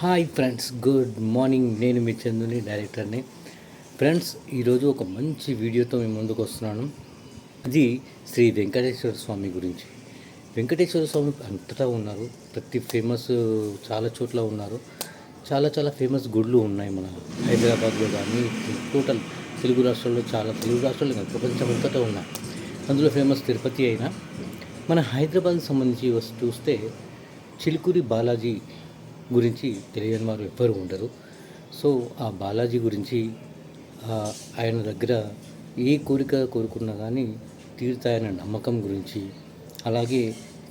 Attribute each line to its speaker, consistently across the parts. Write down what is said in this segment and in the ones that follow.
Speaker 1: Hi friends, good morning. నేను మీ చందుని, డైరెక్టర్ని. Friends, ఈరోజు ఒక మంచి వీడియోతో మేము ముందుకు వస్తున్నాను. అది శ్రీ వెంకటేశ్వర స్వామి గురించి. వెంకటేశ్వర స్వామి అంతటా ఉన్నారు, ప్రతి ఫేమస్ చాలా చోట్ల ఉన్నారు. చాలా చాలా ఫేమస్ గుళ్ళు ఉన్నాయి మన హైదరాబాద్లో కానీ టోటల్ తెలుగు రాష్ట్రాల్లో. తెలుగు రాష్ట్రాలు కాదు, ప్రపంచం అంతటా ఉన్నాయి. అందులో ఫేమస్ తిరుపతి అయినా మన హైదరాబాద్కి సంబంధించి చూస్తే చిలుకూరి బాలాజీ గురించి తెలియని వారు ఎవ్వరు ఉండరు. సో ఆ బాలాజీ గురించి, ఆయన దగ్గర ఏ కోరిక కోరుకున్నా కానీ తీరుతాయన్న నమ్మకం గురించి, అలాగే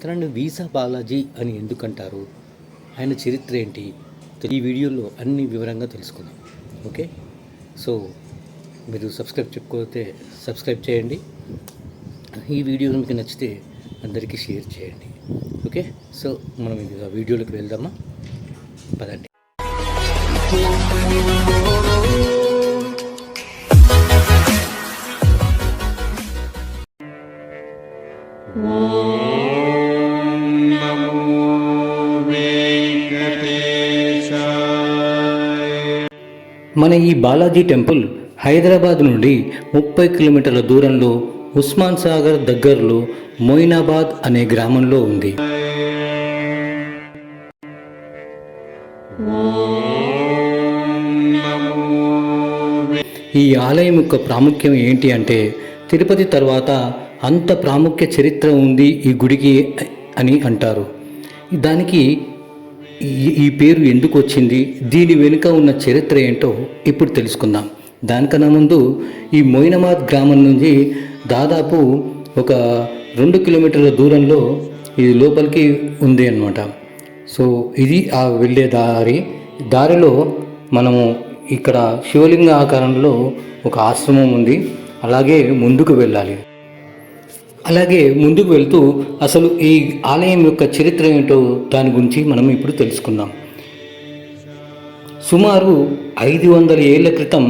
Speaker 1: తనని వీసా బాలాజీ అని ఎందుకంటారు, ఆయన చరిత్ర ఏంటి, ఈ వీడియోలో అన్ని వివరంగా తెలుసుకుందాం. ఓకే, సో మీరు సబ్స్క్రైబ్ చేయండి. ఈ వీడియో మీకు నచ్చితే అందరికీ షేర్ చేయండి. ఓకే, సో మనం ఇది వీడియోలోకి వెళ్దామా, పదండి. మన ఈ బాలాజీ టెంపుల్ హైదరాబాద్ నుండి 30 కిలోమీటర్ల దూరంలో ఉస్మాన్ సాగర్ దగ్గరలో మొయినాబాద్ అనే గ్రామంలో ఉంది. ఈ ఆలయం యొక్క ప్రాముఖ్యం ఏంటి అంటే, తిరుపతి తర్వాత అంత ప్రాముఖ్య చరిత్ర ఉంది ఈ గుడికి అని అంటారు. దానికి ఈ పేరు ఎందుకు వచ్చింది, దీని వెనుక ఉన్న చరిత్ర ఏంటో ఇప్పుడు తెలుసుకుందాం. దానికన్నా ముందు ఈ మొయినాబాద్ గ్రామం నుంచి దాదాపు ఒక 2 కిలోమీటర్ల దూరంలో ఇది లోపలికి ఉంది అన్నమాట. సో ఇది ఆ వెళ్ళే దారిలో మనము ఇక్కడ శివలింగ ఆకారంలో ఒక ఆశ్రమం ఉంది. అలాగే ముందుకు వెళ్ళాలి. అలాగే ముందుకు వెళ్తూ అసలు ఈ ఆలయం యొక్క చరిత్ర ఏంటో దాని గురించి మనం ఇప్పుడు తెలుసుకుందాం. సుమారు 500 ఏళ్ల క్రితం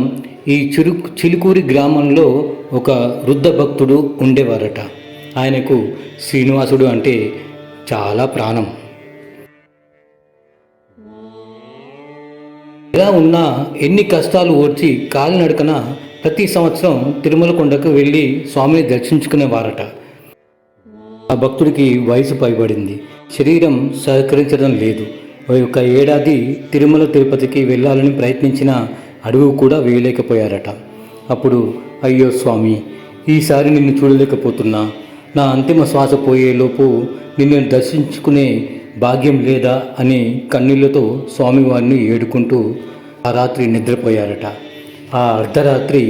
Speaker 1: ఈ చిలుకూరి గ్రామంలో ఒక వృద్ధ భక్తుడు ఉండేవారట. ఆయనకు శ్రీనివాసుడు అంటే చాలా ప్రాణం. ఎలా ఉన్నా ఎన్ని కష్టాలు ఓర్చి కాలినడకన ప్రతి సంవత్సరం తిరుమల కొండకు వెళ్ళి స్వామిని దర్శించుకునేవారట. ఆ భక్తుడికి వయసు పైబడింది, శరీరం సహకరించడం లేదు. ఒక ఏడాది తిరుపతికి వెళ్ళాలని ప్రయత్నించిన అడుగు కూడా వేయలేకపోయారట. అప్పుడు, అయ్యో స్వామి, ఈసారి నిన్ను చూడలేకపోతున్నా, నా అంతిమ శ్వాస పోయేలోపు నిన్ను దర్శించుకునే భాగ్యం లేదా అని కన్నీళ్లతో స్వామివారిని ఏడుకుంటూ ఆ రాత్రి నిద్రపోయారట. ఆ అర్ధరాత్రి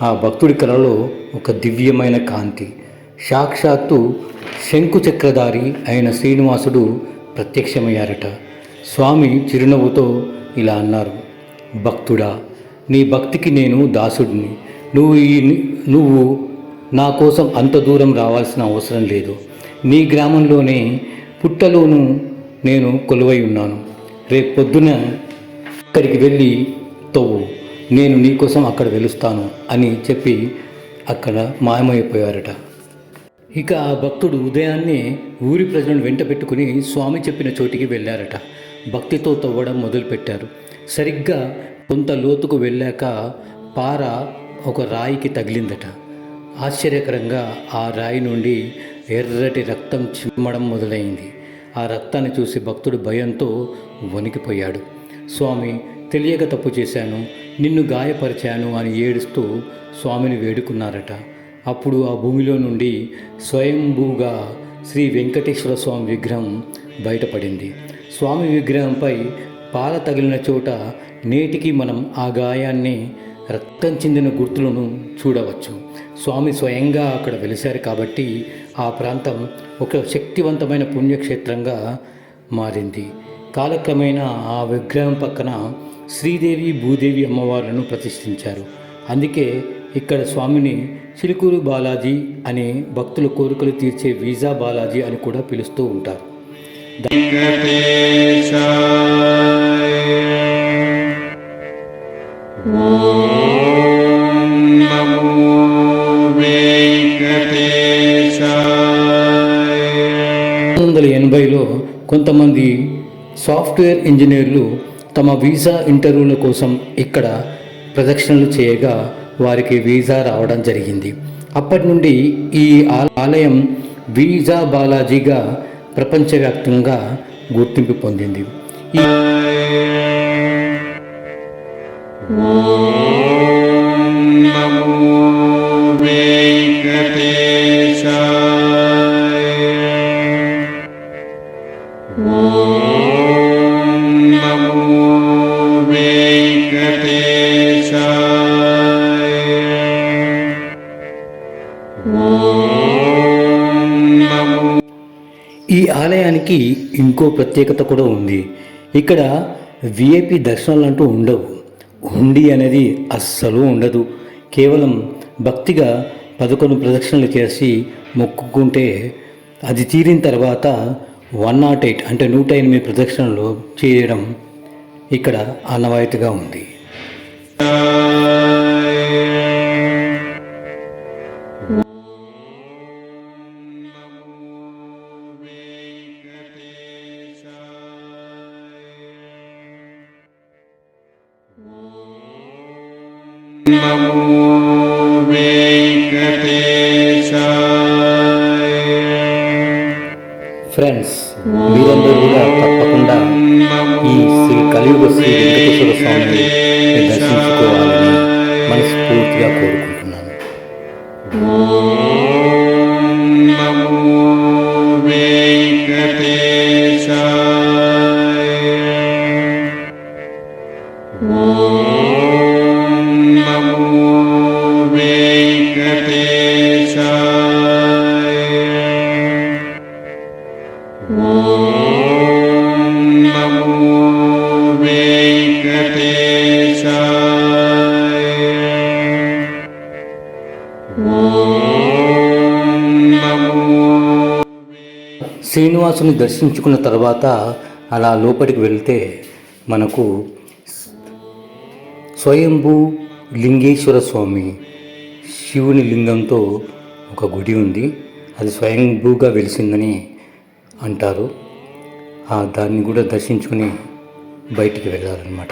Speaker 1: ఆ భక్తుడి కలలో ఒక దివ్యమైన కాంతి, సాక్షాత్తు శంకు చక్రధారి అయిన శ్రీనివాసుడు ప్రత్యక్షమయ్యారట. స్వామి చిరునవ్వుతో ఇలా అన్నారు, భక్తుడా, నీ భక్తికి నేను దాసుడిని. నువ్వు నా కోసం అంత దూరం రావాల్సిన అవసరం లేదు. నీ గ్రామంలోనే పుట్టలోనూ నేను కొలువై ఉన్నాను. రేపు పొద్దున అక్కడికి వెళ్ళి తవ్వు, నేను నీకోసం అక్కడ వెలుస్తాను అని చెప్పి అక్కడ మాయమైపోయారట. ఇక ఆ భక్తుడు ఉదయాన్నే ఊరి ప్రజలను వెంట పెట్టుకుని స్వామి చెప్పిన చోటికి వెళ్ళారట. భక్తితో తవ్వడం మొదలుపెట్టారు. సరిగ్గా కొంత లోతుకు వెళ్ళాక పార ఒక రాయికి తగిలిందట. ఆశ్చర్యకరంగా ఆ రాయి నుండి ఎర్రటి రక్తం చిమ్మడం మొదలైంది. ఆ రక్తాన్ని చూసి భక్తుడు భయంతో వణికిపోయాడు. స్వామి, తెలియక తప్పు చేశాను, నిన్ను గాయపరిచాను అని ఏడుస్తూ స్వామిని వేడుకున్నారట. అప్పుడు ఆ భూమిలో నుండి స్వయంభూగా శ్రీ వెంకటేశ్వర స్వామి విగ్రహం బయటపడింది. స్వామి విగ్రహంపై పాల తగిలిన చోట నేటికి మనం ఆ గాయాన్ని, రక్తం చెందిన గుర్తులను చూడవచ్చు. స్వామి స్వయంగా అక్కడ వెలిశారు కాబట్టి ఆ ప్రాంతం ఒక శక్తివంతమైన పుణ్యక్షేత్రంగా మారింది. కాలక్రమేణా ఆ విగ్రహం పక్కన శ్రీదేవి, భూదేవి అమ్మవార్లను ప్రతిష్ఠించారు. అందుకే ఇక్కడ స్వామిని చిలుకూరు బాలాజీ అనే భక్తుల కోరికలు తీర్చే వీసా బాలాజీ అని కూడా పిలుస్తూ ఉంటారు. కొంతమంది సాఫ్ట్వేర్ ఇంజనీర్లు తమ వీసా ఇంటర్వ్యూల కోసం ఇక్కడ ప్రదక్షిణలు చేయగా వారికి వీసా రావడం జరిగింది. అప్పటి నుండి ఈ ఆలయం వీసా బాలాజీగా ప్రపంచవ్యాప్తంగా గుర్తింపు పొందింది. ఈ ఈ ఆలయానికి ఇంకో ప్రత్యేకత కూడా ఉంది. ఇక్కడ విఐపి దర్శనాలు అంటూ ఉండవు. హుండీ అనేది అస్సలు ఉండదు. కేవలం భక్తిగా 11 ప్రదక్షిణలు చేసి మొక్కుకుంటే అది తీరిన తర్వాత 108 అంటే 108 ప్రదక్షిణలు చేయడం ఇక్కడ ఆనవాయితీగా ఉంది. ఫ్రెండ్స్, మీరందరూ కూడా తప్పకుండా ఈ శ్రీ కలియుగ శ్రీ వెంకటేశ్వర స్వామిని దర్శించుకోవాలని మనస్ఫూర్తిగా కోరుకుంటున్నాను. శ్రీనివాసుని దర్శించుకున్న తర్వాత అలా లోపలికి వెళ్తే మనకు స్వయంభూ లింగేశ్వర స్వామి శివుని లింగంతో ఒక గుడి ఉంది. అది స్వయంభూగా వెలిసిందని అంటారు. దాన్ని కూడా దర్శించుకుని బయటికి వెళ్ళాలన్నమాట.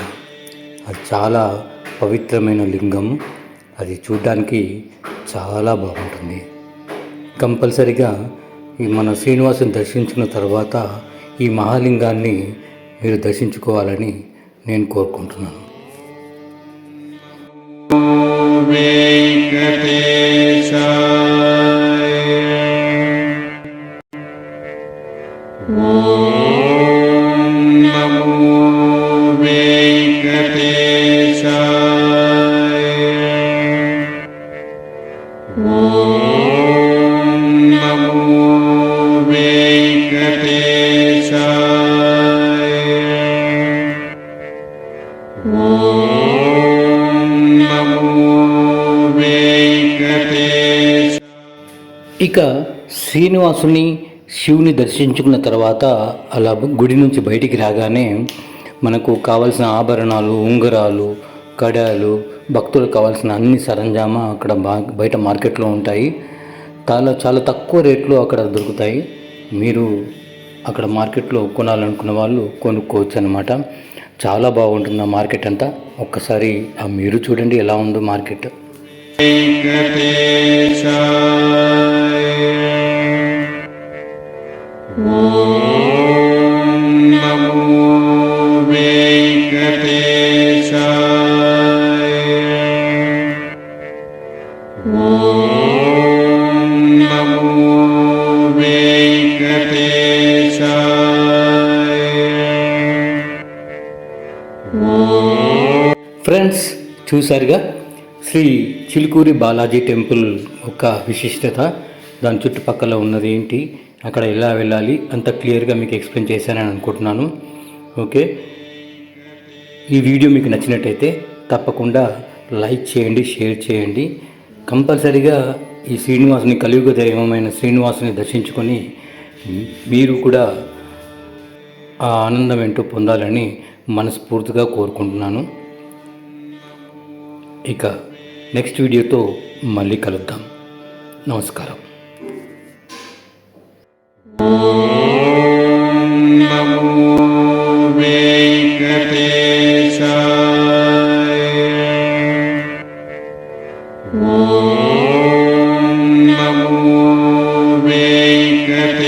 Speaker 1: అది చాలా పవిత్రమైన లింగం. అది చూడ్డానికి చాలా బాగుంటుంది. కంపల్సరిగా ఈ మన శ్రీనివాసుని దర్శించుకున్న తర్వాత ఈ మహాలింగాన్ని మీరు దర్శించుకోవాలని నేను కోరుకుంటున్నాను. ఇక శ్రీనివాసుని శివుని దర్శించుకున్న తర్వాత అలా గుడి నుంచి బయటికి రాగానే మనకు కావలసిన ఆభరణాలు, ఉంగరాలు, కడాలు, భక్తులకు కావాల్సిన అన్ని సరంజామా అక్కడ బయట మార్కెట్లో ఉంటాయి. చాలా తక్కువ రేట్లో అక్కడ దొరుకుతాయి. మీరు అక్కడ మార్కెట్లో కొనాలనుకున్న వాళ్ళు కొనుక్కోవచ్చు అన్నమాట. చాలా బాగుంటుంది ఆ మార్కెట్ అంతా. ఒక్కసారి మీరు చూడండి ఎలా ఉందో మార్కెట్. ఫ్రెండ్స్, చూసారుగా శ్రీ చిలుకూరి బాలాజీ టెంపుల్ ఒక విశిష్టత, దాని చుట్టుపక్కల ఉన్నది ఏంటి, అక్కడ ఎలా వెళ్ళాలి అంత క్లియర్గా మీకు ఎక్స్ప్లెయిన్ చేశానని అనుకుంటున్నాను. ఓకే, ఈ వీడియో మీకు నచ్చినట్టయితే తప్పకుండా లైక్ చేయండి, షేర్ చేయండి. కంపల్సరీగా ఈ శ్రీనివాసుని, కలియుగ దైవమైన శ్రీనివాసుని దర్శించుకొని మీరు కూడా ఆ ఆనందం ఏంటో పొందాలని మనస్ఫూర్తిగా కోరుకుంటున్నాను. ఇక నెక్స్ట్ వీడియోతో మళ్ళీ కలుద్దాం. నమస్కారం. నమో వెంకటేశాయ.
Speaker 2: ఓం నమో వెంకటేశాయ.